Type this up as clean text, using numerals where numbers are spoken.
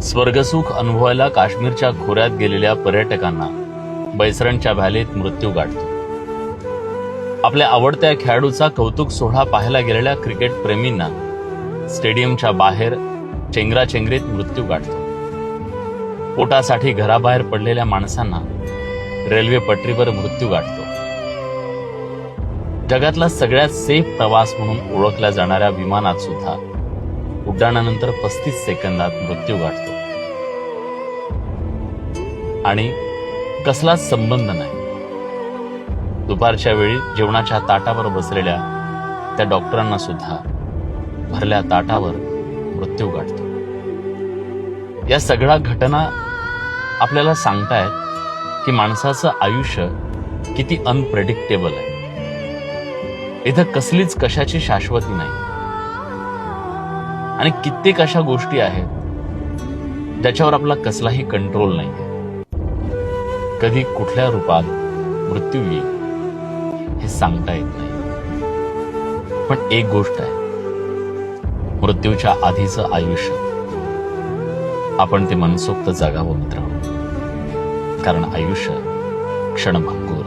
स्वर्गसुख अनुभवायला काश्मीरच्या खोऱ्यात गेलेल्या पर्यटकांना बैसरणच्या व्हॅलीत मृत्यू गाठतो. आपल्या आवडत्या खेळाडूचा कौतुक सोहळा पाहायला गेलेल्या क्रिकेट प्रेमींना स्टेडियमच्या बाहेर चेंगराचेंगरीत मृत्यू गाठतो. पोटासाठी घराबाहेर पडलेल्या माणसांना रेल्वे पटरीवर मृत्यू गाठतो. जगातला सगळ्यात सेफ प्रवास म्हणून ओळखल्या जाणाऱ्या विमानात सुद्धा उड्डाणानंतर 35 सेकंदात मृत्यू गाठतो. आणि कसलाच संबंध नाही. दुपारच्या वेळी जेवणाच्या ताटावर बसलेल्या त्या डॉक्टरांना सुद्धा भरल्या ताटावर मृत्यू गाठतो. या सगळ्या घटना आपल्याला सांगतायत की माणसाचं आयुष्य किती अनप्रेडिक्टेबल आहे. इथं कसलीच कशाची शाश्वती नाही आणि कित्येक अशा गोष्टी आहेत ज्याच्यावर आपला कसलाही कंट्रोल नाही. कधी कुठल्या रूपात मृत्यू येईल हे सांगता येत नाही. पण एक गोष्ट आहे, मृत्यूच्या आधीचं आयुष्य आपण ते मनसोक्त जगावं मित्रांनो, कारण आयुष्य क्षणभंगूर